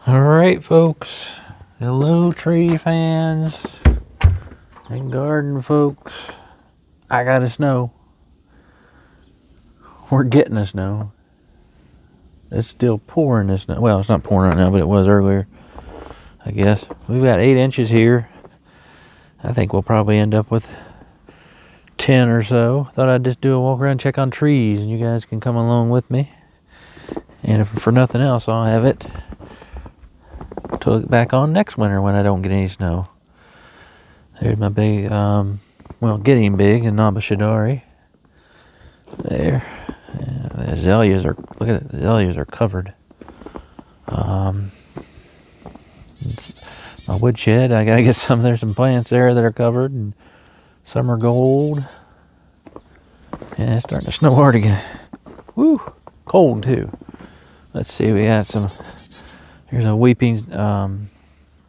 Alright, folks. Hello, tree fans and garden folks. I got a snow. We're getting a snow. It's still pouring this snow. Well, it's not pouring right now, but it was earlier, I guess. We've got 8 inches here. I think we'll probably end up with 10 or so. Thought I'd just do a walk around, check on trees, and you guys can come along with me. And if for nothing else, I'll have it to look back on next winter when I don't get any snow. There's my big, getting big in Nabashidari. There. Yeah, the azaleas are, look at it, the azaleas are covered. My woodshed, I gotta get there's some plants there that are covered, and some are gold. Yeah, it's starting to snow hard again. Woo! Cold too. Let's see, we got some, here's a weeping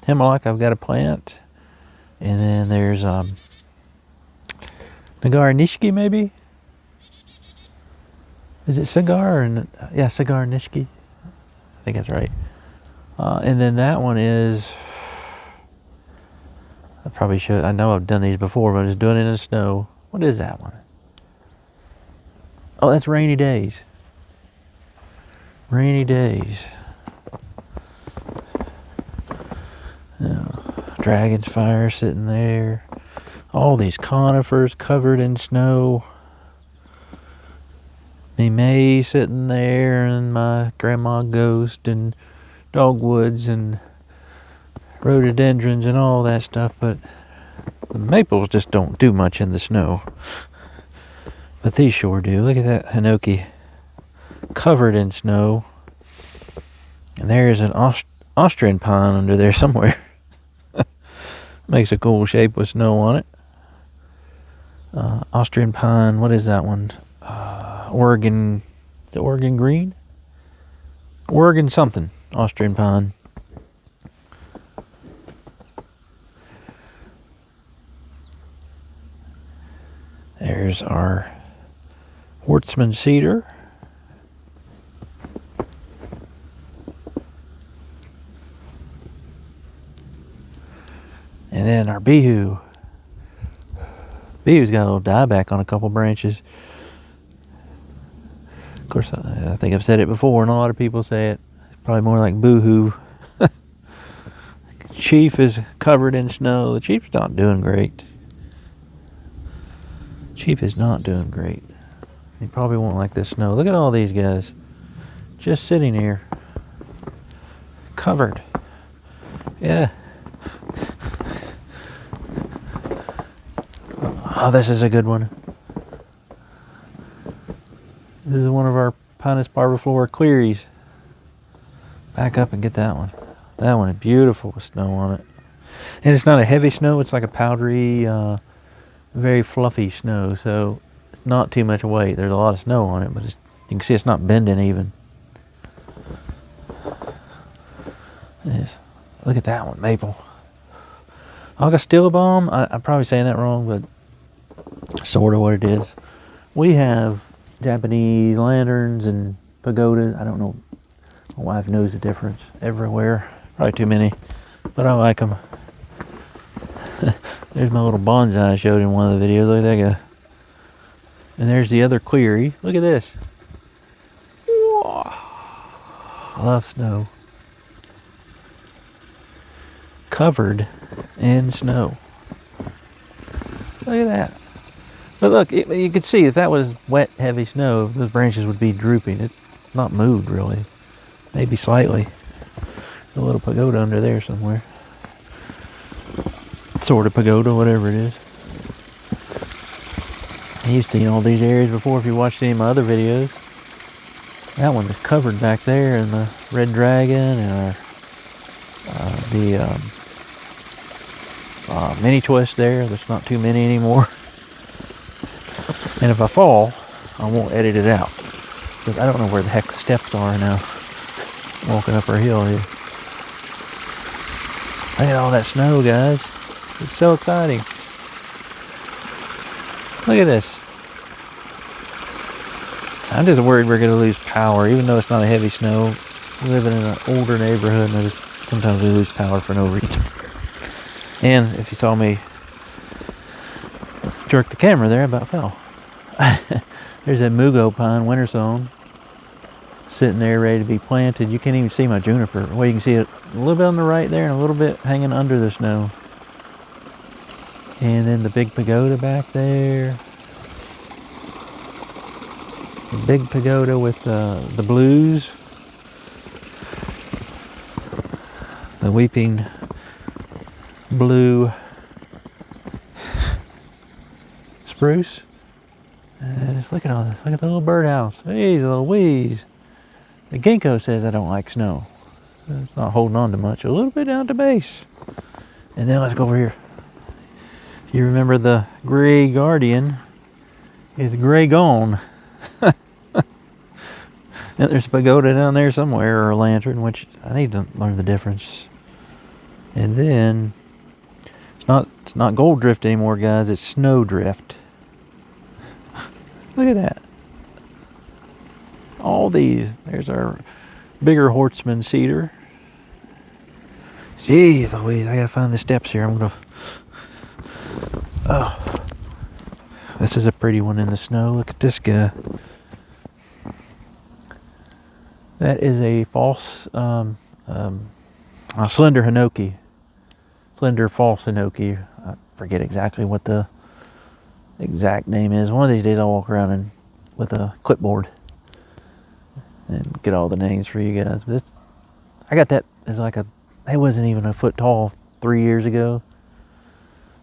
hemlock I've got to plant. And then there's Nagar Nishiki maybe? Is it cigar? Yeah, cigar Nishiki. I think that's right. And then that one is, I probably should, I know I've done these before, but I'm just doing it in the snow. What is that one? Oh, that's Rainy Days. Rainy Days. Dragon's fire sitting there. All these conifers covered in snow. Me May sitting there, and my grandma ghost, and dogwoods, and rhododendrons, and all that stuff. But the maples just don't do much in the snow. But these sure do. Look at that hinoki covered in snow. And there's an Austrian pine under there somewhere. Makes a cool shape with snow on it. Austrian pine, what is that one? Oregon, is it Oregon green? Oregon something, Austrian pine. There's our Wartsman cedar. And then our bihu. Bihu's got a little dieback on a couple branches. Of course, I think I've said it before, and a lot of people say it. It's probably more like boohoo. Chief is covered in snow. The chief's not doing great. Chief is not doing great. He probably won't like this snow. Look at all these guys. Just sitting here. Covered. Yeah. Oh, this is a good one. This is one of our Pinus parviflora clearies. Back up and get that one. That one is beautiful with snow on it. And it's not a heavy snow. It's like a powdery, very fluffy snow. So it's not too much weight. There's a lot of snow on it, but you can see it's not bending even. Look at that one, maple. Augustillabom, I'm probably saying that wrong, but sort of what it is. We have Japanese lanterns and pagodas. I don't know. My wife knows the difference everywhere. Probably too many, but I like them. There's my little bonsai I showed in one of the videos. Look at that guy. And there's the other cleary. Look at this. Whoa. I love snow. Covered in snow. Look at that. But look, you could see if that was wet, heavy snow, those branches would be drooping. It's not moved really. Maybe slightly. A little pagoda under there somewhere. Sort of pagoda, whatever it is. You've seen all these areas before if you watched any of my other videos. That one is covered back there in the red dragon and mini twist there. There's not too many anymore. And if I fall, I won't edit it out. Because I don't know where the heck the steps are now. Walking up our hill here. Look at all that snow, guys. It's so exciting. Look at this. I'm just worried we're going to lose power, even though it's not a heavy snow. We live in an older neighborhood, and sometimes we lose power for no reason. And if you saw me jerk the camera there, I about fell. There's that mugo pine, winter zone, sitting there ready to be planted. You can't even see my juniper. Well, you can see it a little bit on the right there and a little bit hanging under the snow. And then the big pagoda back there. The big pagoda with the blues. The weeping blue spruce. Just look at all this. Look at the little birdhouse. Hey, the little weeds. The ginkgo says I don't like snow. It's not holding on to much. A little bit down at the base. And then let's go over here. You remember the gray guardian is gray gone. And there's a pagoda down there somewhere, or a lantern, which I need to learn the difference. And then it's not gold drift anymore, guys. It's snow drift. Look at that. All these. There's our bigger Hortsman cedar. Jeez Louise, I gotta find the steps here. Oh. This is a pretty one in the snow. Look at this guy. That is a false, a slender hinoki. Slender false hinoki. I forget exactly what the exact name is. One of these days I'll walk around with a clipboard and get all the names for you guys. But I got that as like it wasn't even a foot tall 3 years ago.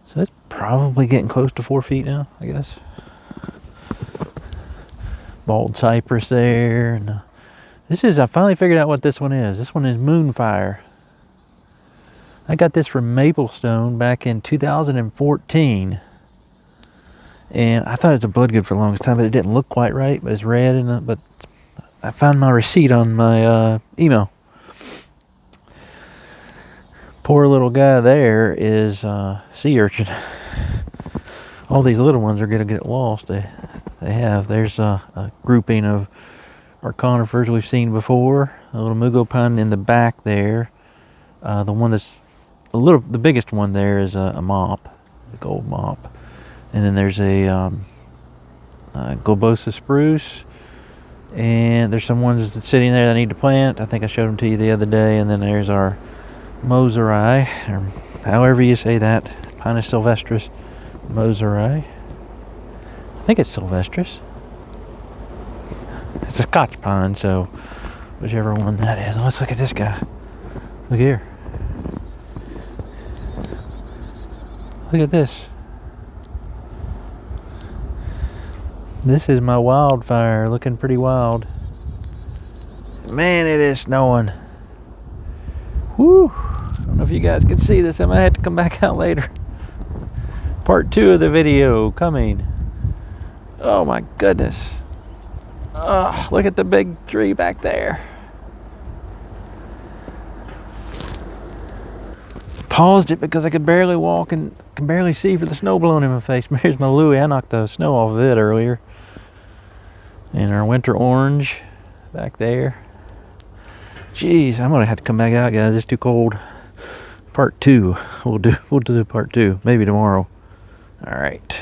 So it's probably getting close to 4 feet now, I guess. Bald cypress there. And I finally figured out what this one is. This one is Moonfire. I got this from Maplestone back in 2014. And I thought it was a bloodgood for the longest time, but it didn't look quite right. But it's red, but I found my receipt on my email. Poor little guy there is sea urchin. All these little ones are going to get lost. There's a grouping of our conifers we've seen before. A little mugo pine in the back there. The one that's the biggest one there is a mop, the gold mop. And then there's a globosa spruce. And there's some ones that's sitting there that I need to plant. I think I showed them to you the other day. And then there's our Moseri, or however you say that, Pinus sylvestris, Moseri. I think it's sylvestris. It's a Scotch pine, so whichever one that is. Let's look at this guy. Look here. Look at this. This is my wildfire, looking pretty wild. Man, it is snowing. Whew. I don't know if you guys can see this. I might have to come back out later. Part 2 of the video coming. Oh my goodness. Oh, look at the big tree back there. Paused it because I could barely walk and can barely see for the snow blowing in my face. Here's my Louie. I knocked the snow off of it earlier. And our winter orange back there. Jeez, I'm gonna have to come back out, guys. It's too cold. Part 2. We'll do part 2. Maybe tomorrow. All right.